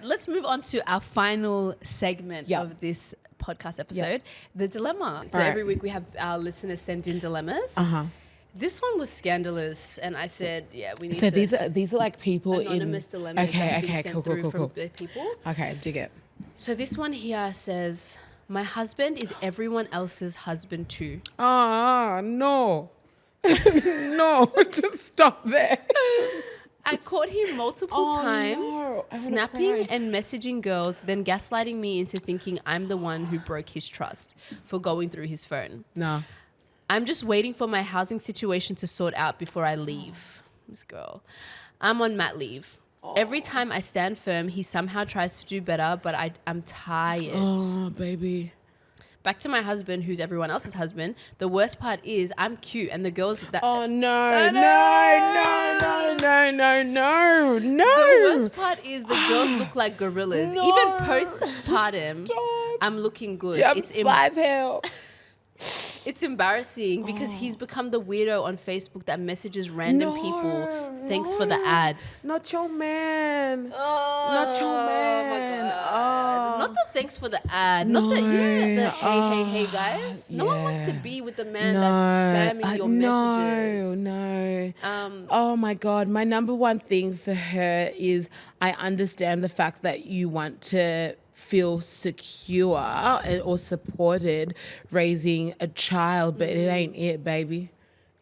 let's move on to our final segment of this podcast episode, the dilemma. So every week we have our listeners send in dilemmas. This one was scandalous, and I said, we need to. So these are like people anonymous dilemmas that have been sent through from the people. Okay, dig it. So this one here says, my husband is everyone else's husband too. No. No, just stop there. I caught him multiple times snapping and messaging girls, then gaslighting me into thinking I'm the one who broke his trust for going through his phone. No. I'm just waiting for my housing situation to sort out before I leave. This girl. I'm on mat leave. Every time I stand firm, he somehow tries to do better, but I'm tired. Oh, baby. Back to my husband, who's everyone else's husband. The worst part is I'm cute, and the girls that... Oh, no. The worst part is the girls look like gorillas. No. Even postpartum, I'm looking good. Yeah, it's fly as hell. It's embarrassing because he's become the weirdo on Facebook that messages random people. Thanks for the ad. Not your man. Oh, Not your man. My God. Not the thanks for the ad. Not the, the hey guys. No one wants to be with the man that's spamming your messages. No. Oh my God. My number one thing for her is I understand the fact that you want to feel secure or supported raising a child, but it ain't it, baby.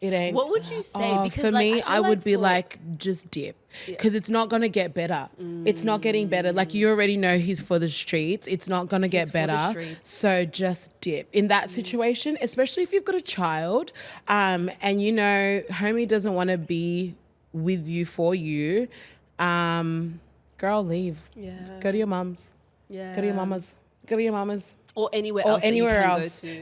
It ain't. What would you say? Because for me, I would be like, just dip. Because it's not going to get better. It's not getting better. Like, you already know he's for the streets. It's not going to get better. So just dip. In that situation, especially if you've got a child, and you know, homie doesn't want to be with you for you, girl, leave. Yeah. Go to your mum's. Yeah. Go to your mama's. Go to your mama's. Or anywhere else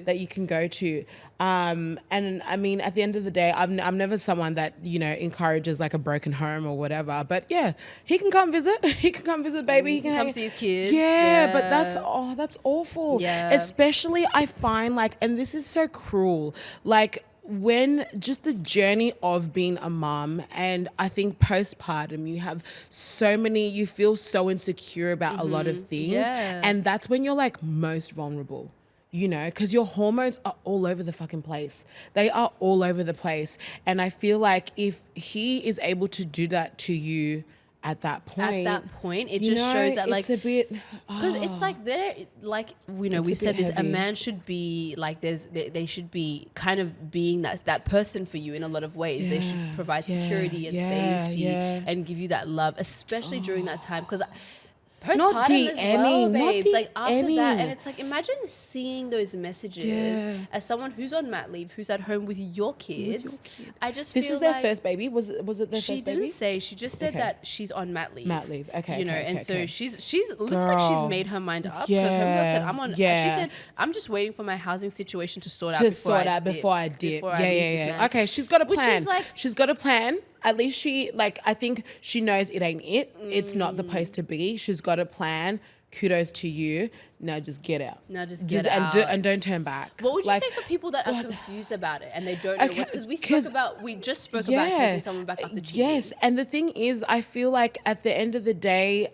that you can go to. And I mean, at the end of the day, I'm never someone that, you know, encourages like a broken home or whatever. But yeah, he can come visit. He can come visit, baby. He can come see his kids. Yeah, but that's awful. Yeah. Especially I find like, and this is so cruel, like, when just the journey of being a mom, and I think postpartum, you feel so insecure about a lot of things. Yeah. And that's when you're like most vulnerable, you know, because your hormones are all over the fucking place. They are all over the place. And I feel like if he is able to do that to you at that point, it just shows that, like, it's a bit, because it's like they're like, you know, we said this, heavy. A man should be like, they should be kind of being that person for you in a lot of ways. They should provide security and safety and give you that love, especially during that time, because postpartum as well, babes. Like after that, and it's like, imagine seeing those messages as someone who's on mat leave, who's at home with your kids. I just feel this is their first baby. Was it their first baby? She didn't say. She just said that she's on mat leave. Mat leave. Okay. You know, and so she's looks like she's made her mind up, because homegirl said, I'm on. She said, I'm just waiting for my housing situation to sort out before I dip. Yeah. Okay, she's got a plan. She's got a plan. At least she, like, I think she knows it ain't it. It's not the place to be. She's got a plan. Kudos to you. Now just get out. And don't turn back. What would you say for people that are confused about it and they don't know what's, because we just spoke about taking someone back after cheating. Yes, and the thing is, I feel like at the end of the day,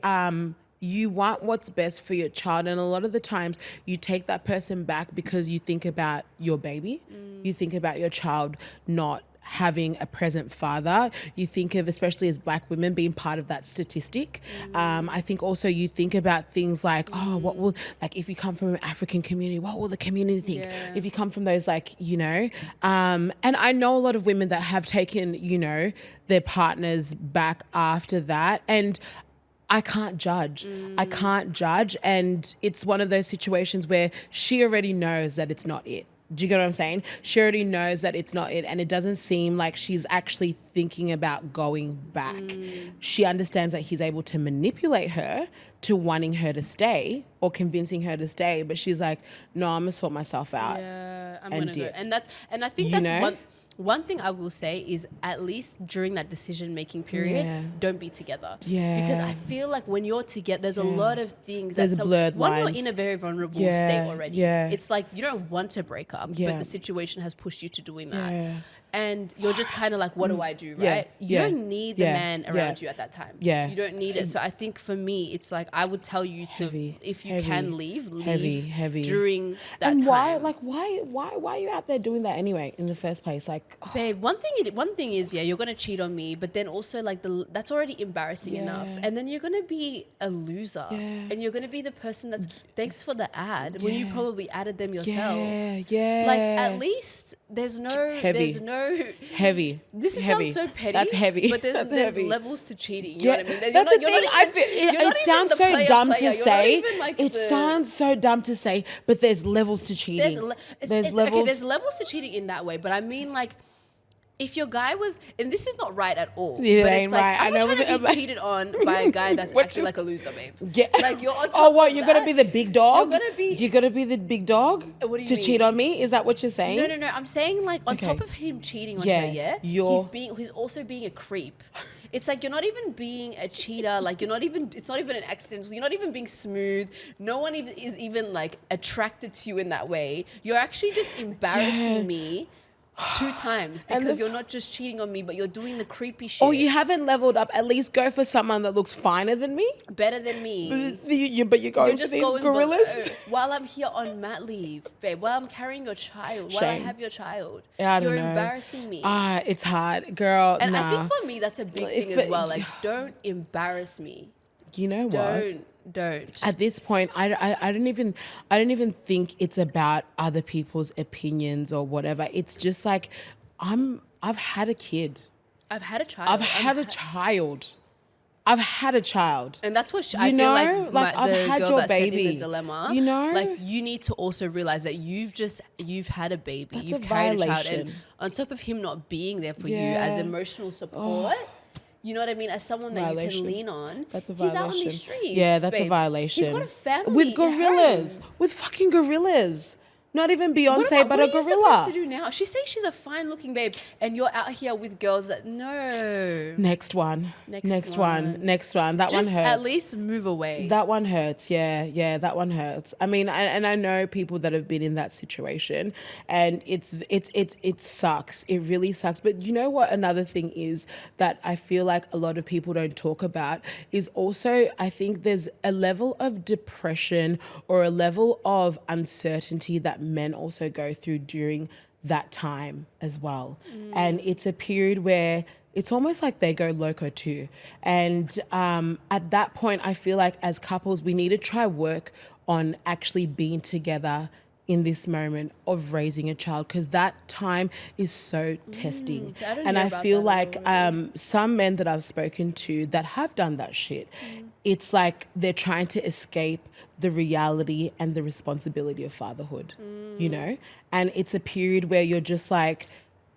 you want what's best for your child, and a lot of the times you take that person back because you think about your baby. You think about your child not having a present father. You think of, especially as Black women, being part of that statistic. I think also you think about things like, what will, like, if you come from an African community, what will the community think? If you come from those, like, you know, and I know a lot of women that have taken, you know, their partners back after that, and I can't judge. And it's one of those situations where she already knows that it's not it. Do you get what I'm saying? She already knows that it's not it, and it doesn't seem like she's actually thinking about going back. She understands that he's able to manipulate her to wanting her to stay or convincing her to stay, but she's like, no, I'm gonna sort myself out. Yeah, I'm gonna go. And I think that's one thing I will say is, at least during that decision-making period, don't be together. Yeah. Because I feel like when you're together, there's a lot of things. There's blurred lines. When you're in a very vulnerable state already, it's like you don't want to break up, but the situation has pushed you to doing that. and you're just kind of like, what do I do, right? Yeah. You don't need the man around you at that time. Yeah. You don't need it. So I think for me, it's like I would tell you to, if you can leave during that and time. Why are you out there doing that anyway in the first place? Like, babe, one thing is, yeah, you're gonna cheat on me, but then also like that's already embarrassing enough, and then you're gonna be a loser, and you're gonna be the person that's thanks for the ad when you probably added them yourself. Like at least there's no heavy. This sounds so petty. That's heavy. But there's heavy. levels to cheating. You know what I mean? That's the thing. It sounds so dumb to say. It sounds so dumb to say, but there's levels to cheating. There's levels. Okay, there's levels to cheating in that way, but I mean like, if your guy was, and this is not right at all, yeah, but ain't it's like, right. I'm not trying to be cheated on by a guy that's actually like a loser, babe. Yeah. Like you're on top oh, what? of You're that. gonna be the big dog? You're gonna be the big dog what do you to mean? cheat on me? Is that what you're saying? No. I'm saying like on top of him cheating on her, he's also being a creep. It's like you're not even being a cheater. Like it's not even an accident. You're not even being smooth. No one is even like attracted to you in that way. You're actually just embarrassing me 2 times because you're not just cheating on me, but you're doing the creepy shit. Oh, you haven't leveled up. At least go for someone that looks finer than me. Better than me. But you're going for these gorillas. While I'm here on mat leave, babe. While I'm carrying your child. While I have your child. I don't you're know. Embarrassing me. It's hard, girl. And nah. I think for me, that's a big thing as well. Like, don't embarrass me. You know what? Don't. At this point, I don't even think it's about other people's opinions or whatever. It's just like I've had a kid. I've had a child. I've had a child. And that's what I feel like I've had girl your that said in baby. the dilemma. You know, like you need to also realize that you've had a baby, That's you've a carried violation. a child, and on top of him not being there for you as emotional support. You know what I mean? As someone that you can lean on. That's a violation. He's out on the streets. Yeah, that's a violation. He's got a family. With gorillas. With fucking gorillas. Not even Beyonce, but a gorilla. What are you supposed to do now? She's saying she's a fine-looking babe, and you're out here with girls that Next one. That one hurts. At least move away. That one hurts. Yeah, that one hurts. I mean, and I know people that have been in that situation, and it sucks. It really sucks. But you know what? Another thing is that I feel like a lot of people don't talk about is also I think there's a level of depression or a level of uncertainty that men also go through during that time as well. And it's a period where it's almost like they go loco too. And at that point, I feel like as couples, we need to try work on actually being together in this moment of raising a child, because that time is so testing. And I feel like some men that I've spoken to that have done that shit, it's like they're trying to escape the reality and the responsibility of fatherhood, you know? And it's a period where you're just like,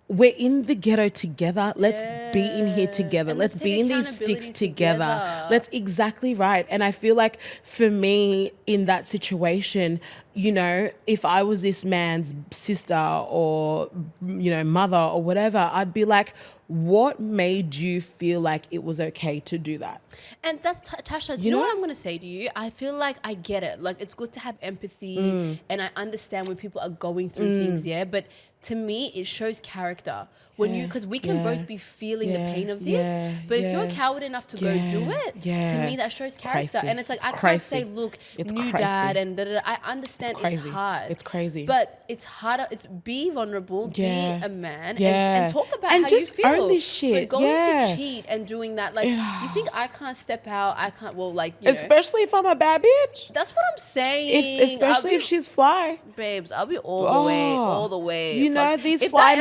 we're in the ghetto together. Let's be in here together. Let's be in these sticks together. That's exactly right. And I feel like for me in that situation, you know, if I was this man's sister or, you know, mother or whatever, I'd be like, what made you feel like it was okay to do that? And that's, Tasha, do you know what I'm going to say to you? I feel like I get it. Like, it's good to have empathy and I understand when people are going through things, but to me, it shows character. When you, because we can both be feeling the pain of this, but if you're coward enough to go do it, to me that shows character. Crazy. And it's like, I can't say, look, new dad and I understand it's hard. It's crazy. But it's harder. It's be vulnerable, be a man, and talk about and how just you feel. Own this shit. But going to cheat and doing that, like, you think I can't step out? I can't, well, like, you know. Especially if I'm a bad bitch. That's what I'm saying. Especially if she's fly. Babes, I'll be all the way. You know, these fly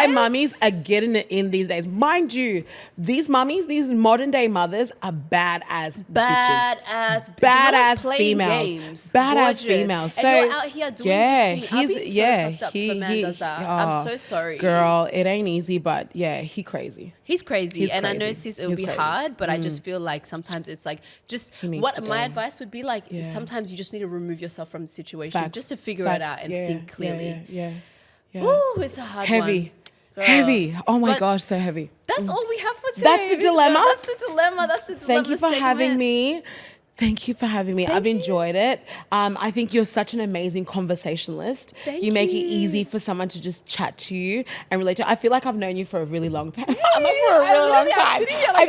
mummies are getting it in these days. Mind you, these mummies, these modern day mothers are badass bitches. Badass females. Badass females. So and you're out here doing this thing. I'm so sorry. Girl, it ain't easy, but yeah, he crazy. He's crazy. And I know, sis, it'll be hard, but I just feel like sometimes it's like, just what my advice would be like, sometimes you just need to remove yourself from the situation just to figure it out and think clearly. Yeah. Ooh, it's a hard one. Heavy. Oh my gosh, so heavy. That's all we have for today. That's the dilemma. That's the dilemma. Thank you for having me. Thank you for having me. I've enjoyed it. I think you're such an amazing conversationalist. You make it easy for someone to just chat to you and relate to. I feel like I've known you for a really long time. I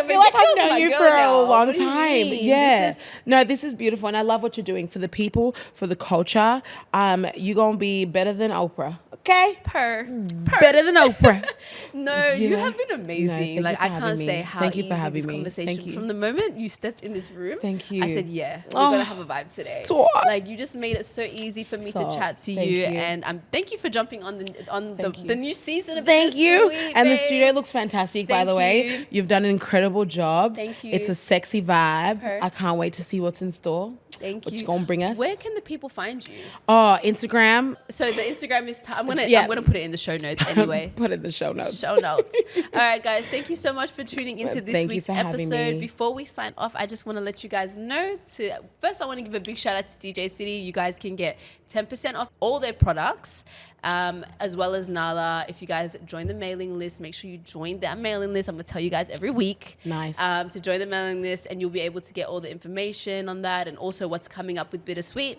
feel like I've known you for a long time. Yeah. No, this is beautiful. And I love what you're doing for the people, for the culture. You're going to be better than Oprah. Okay? Better than Oprah. No, you have been amazing. Like, I can't say how Thank you easy for having this me. conversation. Thank you. From the moment you stepped in this room, Thank you. I said, yeah, we're going to have a vibe today. Stop. Like, you just made it so easy for me to chat to you. And thank you for jumping on the new season of Thank you. Sweet, And babe. the studio looks fantastic, by the way. You've done an incredible job. Thank you. It's a sexy vibe. I can't wait to see what's in store. Thank you. What you gonna bring us? Where can the people find you? Oh, Instagram. So the Instagram is. I'm gonna put it in the show notes anyway. Put it in the show notes. Show notes. All right, guys. Thank you so much for tuning into this week's episode. Me. Before we sign off, I just want to let you guys know. First, I want to give a big shout out to DJ City. You guys can get 10% off all their products, as well as Nala. If you guys join the mailing list, make sure you join that mailing list. I'm gonna tell you guys every week. Nice. To join the mailing list, and you'll be able to get all the information on that, and also what's coming up with Bittersweet.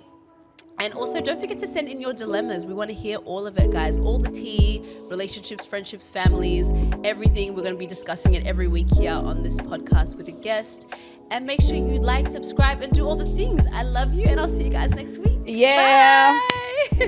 And also, don't forget to send in your dilemmas. We want to hear all of it, guys. All the tea, relationships, friendships, families, everything. We're going to be discussing it every week here on this podcast with a guest. And make sure you like, subscribe, and do all the things. I love you, and I'll see you guys next week. Yeah. Bye.